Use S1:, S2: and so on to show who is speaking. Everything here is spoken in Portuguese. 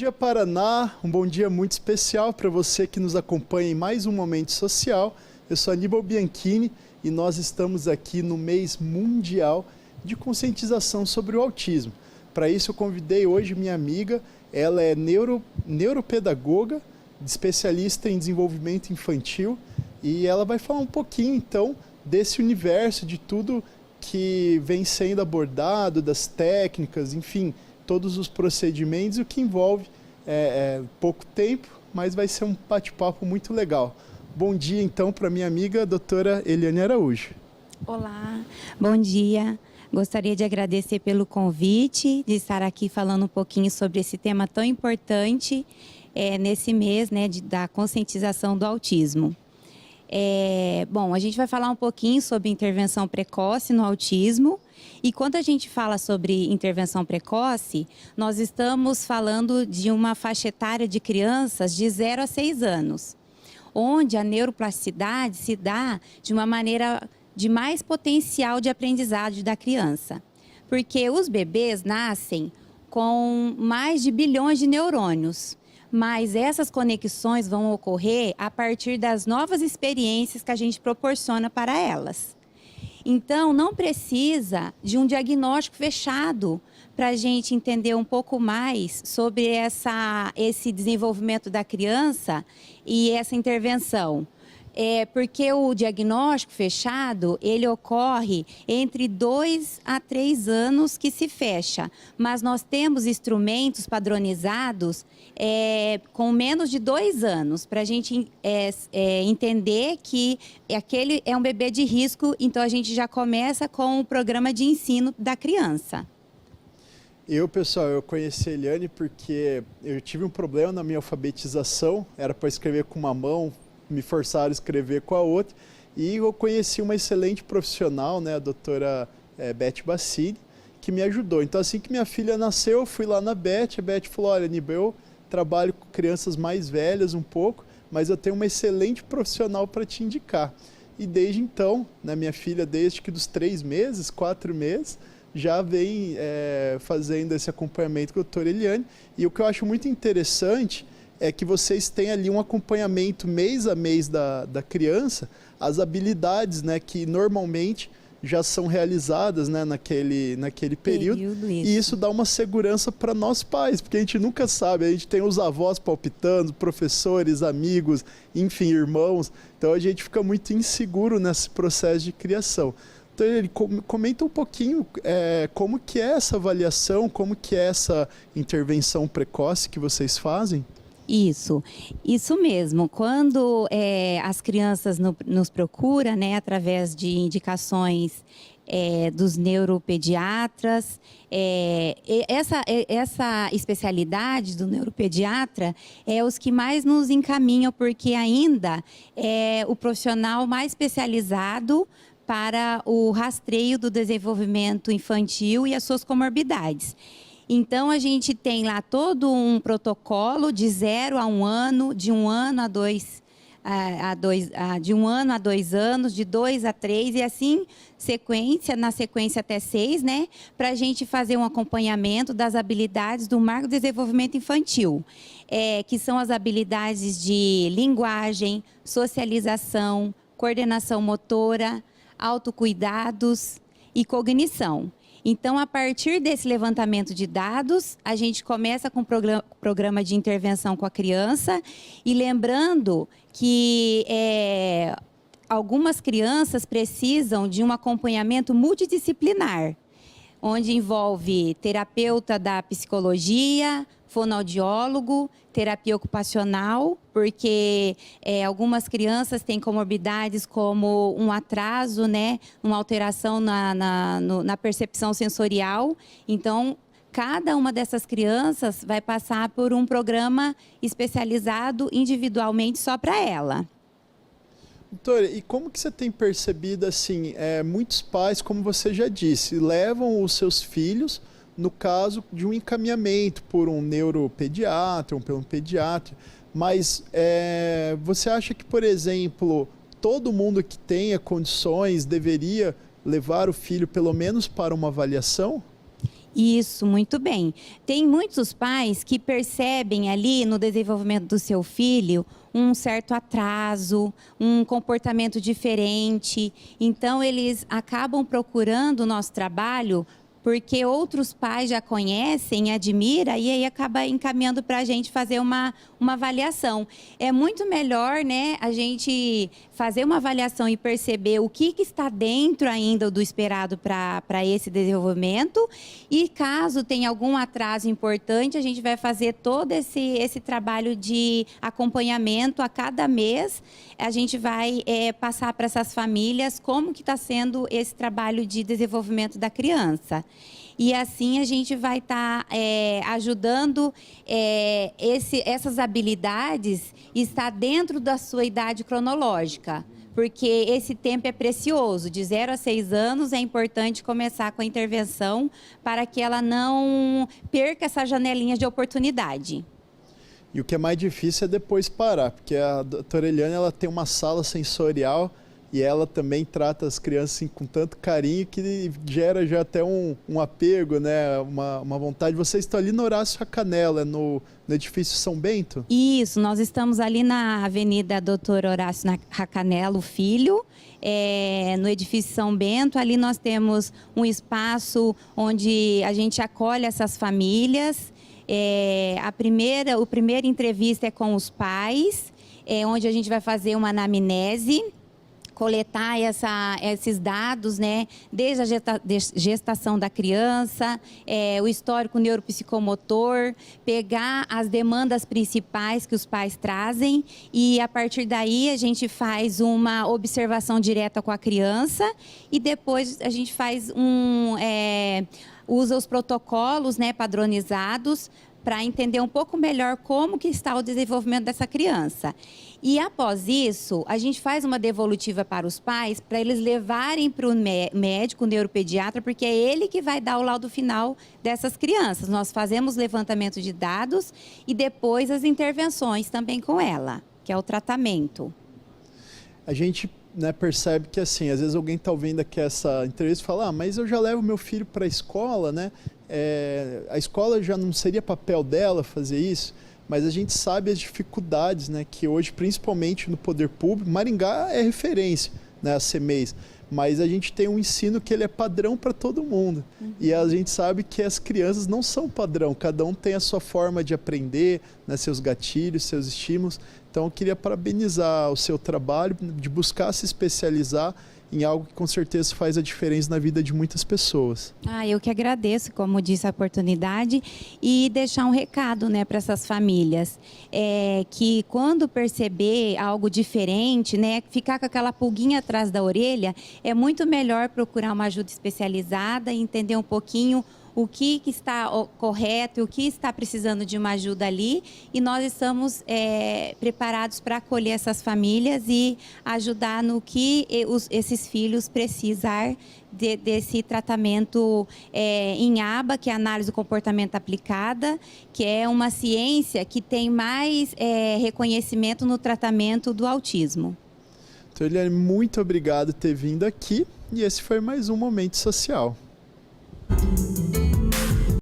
S1: dia, Paraná. Um bom dia muito especial para você que nos acompanha em mais um Momento Social. Eu sou Aníbal Bianchini e nós estamos aqui no mês mundial de conscientização sobre o autismo. Para isso eu convidei hoje minha amiga, ela é neuropedagoga, especialista em desenvolvimento infantil, e ela vai falar um pouquinho então desse universo, de tudo que vem sendo abordado, das técnicas, enfim, todos os procedimentos, o que envolve pouco tempo, mas vai ser um bate-papo muito legal. Bom dia então para minha amiga, doutora Eliane Araújo.
S2: Olá, bom dia. Gostaria de agradecer pelo convite, de estar aqui falando um pouquinho sobre esse tema tão importante nesse mês, né, da conscientização do autismo. Bom, a gente vai falar um pouquinho sobre intervenção precoce no autismo. E quando a gente fala sobre intervenção precoce, nós estamos falando de uma faixa etária de crianças de 0 a 6 anos, onde a neuroplasticidade se dá de uma maneira de mais potencial de aprendizagem da criança. Porque os bebês nascem com mais de bilhões de neurônios, mas essas conexões vão ocorrer a partir das novas experiências que a gente proporciona para elas. Então, não precisa de um diagnóstico fechado para a gente entender um pouco mais sobre esse desenvolvimento da criança e essa intervenção. Porque o diagnóstico fechado, ele ocorre entre 2 a 3 anos que se fecha, mas nós temos instrumentos padronizados com menos de 2 anos, para a gente entender que aquele é um bebê de risco, então a gente já começa com o programa de ensino da criança.
S1: Pessoal, eu conheci a Eliane porque eu tive um problema na minha alfabetização, era para escrever com uma mão, me forçaram a escrever com a outra, e eu conheci uma excelente profissional, né, a doutora Beth Bassini, que me ajudou. Então, assim que minha filha nasceu, eu fui lá na Beth, a Beth falou, olha, Aníbal, eu trabalho com crianças mais velhas um pouco, mas eu tenho uma excelente profissional para te indicar. E desde então, né, minha filha, desde que dos 3 meses, 4 meses, já vem fazendo esse acompanhamento com a doutora Eliane, e o que eu acho muito interessante é que vocês têm ali um acompanhamento mês a mês da criança, as habilidades, né, que normalmente já são realizadas, né, naquele período, e isso dá uma segurança para nós pais, porque a gente nunca sabe, a gente tem os avós palpitando, professores, amigos, enfim, irmãos, então a gente fica muito inseguro nesse processo de criação. Então, ele comenta um pouquinho como que é essa avaliação, como que é essa intervenção precoce que vocês fazem?
S2: Isso mesmo. Quando as crianças nos procuram, né, através de indicações dos neuropediatras, essa especialidade do neuropediatra é os que mais nos encaminham, porque ainda é o profissional mais especializado para o rastreio do desenvolvimento infantil e as suas comorbidades. Então, a gente tem lá todo um protocolo de 0 a 1 ano, de 1 ano a 2 anos, de 2 a 3 e assim na sequência até 6, né? Para a gente fazer um acompanhamento das habilidades do marco de desenvolvimento infantil, que são as habilidades de linguagem, socialização, coordenação motora, autocuidados e cognição. Então, a partir desse levantamento de dados, a gente começa com o programa de intervenção com a criança e lembrando que algumas crianças precisam de um acompanhamento multidisciplinar, onde envolve terapeuta da psicologia, fonoaudiólogo, terapia ocupacional, porque algumas crianças têm comorbidades como um atraso, né, uma alteração na percepção sensorial. Então, cada uma dessas crianças vai passar por um programa especializado individualmente só para ela.
S1: Doutora, e como que você tem percebido, assim, muitos pais, como você já disse, levam os seus filhos no caso de um encaminhamento por um neuropediatra, por um pediatra, mas você acha que, por exemplo, todo mundo que tenha condições deveria levar o filho pelo menos para uma avaliação?
S2: Isso, muito bem. Tem muitos pais que percebem ali no desenvolvimento do seu filho um certo atraso, um comportamento diferente. Então, eles acabam procurando o nosso trabalho porque outros pais já conhecem, admiram, e aí acaba encaminhando para a gente fazer uma avaliação. É muito melhor, né, a gente fazer uma avaliação e perceber o que está dentro ainda do esperado para esse desenvolvimento, e caso tenha algum atraso importante, a gente vai fazer todo esse trabalho de acompanhamento a cada mês. A gente vai passar para essas famílias como que está sendo esse trabalho de desenvolvimento da criança. E assim a gente vai estar ajudando essas habilidades estar dentro da sua idade cronológica, porque esse tempo é precioso. De 0 a 6 anos é importante começar com a intervenção para que ela não perca essa janelinha de oportunidade.
S1: E o que é mais difícil é depois parar, porque a doutora Eliane, ela tem uma sala sensorial e ela também trata as crianças assim, com tanto carinho que gera já até um apego, né? Uma vontade. Vocês estão ali no Horácio Racanella, no edifício São Bento?
S2: Isso, nós estamos ali na Avenida Doutor Horácio Racanella, Filho, no edifício São Bento. Ali nós temos um espaço onde a gente acolhe essas famílias. A primeira entrevista é com os pais, onde a gente vai fazer uma anamnese, coletar esses dados, né, desde a gestação da criança, o histórico neuropsicomotor, pegar as demandas principais que os pais trazem, e a partir daí a gente faz uma observação direta com a criança, e depois a gente faz usa os protocolos, né, padronizados, para entender um pouco melhor como que está o desenvolvimento dessa criança. E após isso, a gente faz uma devolutiva para os pais, para eles levarem para o médico, o neuropediatra, porque é ele que vai dar o laudo final dessas crianças. Nós fazemos levantamento de dados e depois as intervenções também com ela, que é o tratamento.
S1: A gente, né, percebe que, assim, às vezes alguém está ouvindo aqui essa entrevista e fala, mas eu já levo meu filho para a escola, né? A escola já não seria papel dela fazer isso, mas a gente sabe as dificuldades, né, que hoje, principalmente no poder público, Maringá é referência, né, a CEMEIS, mas a gente tem um ensino que ele é padrão para todo mundo. E a gente sabe que as crianças não são padrão, cada um tem a sua forma de aprender, né, seus gatilhos, seus estímulos. Então eu queria parabenizar o seu trabalho de buscar se especializar em algo que com certeza faz a diferença na vida de muitas pessoas.
S2: Eu que agradeço, como disse, a oportunidade, e deixar um recado, né, para essas famílias, que quando perceber algo diferente, né, ficar com aquela pulguinha atrás da orelha, é muito melhor procurar uma ajuda especializada e entender um pouquinho o que está correto e o que está precisando de uma ajuda ali, e nós estamos preparados para acolher essas famílias e ajudar no que esses filhos precisar desse tratamento em ABA, que é a análise do comportamento aplicada, que é uma ciência que tem mais reconhecimento no tratamento do autismo.
S1: Então, Eliane, muito obrigado por ter vindo aqui, e esse foi mais um Momento Social.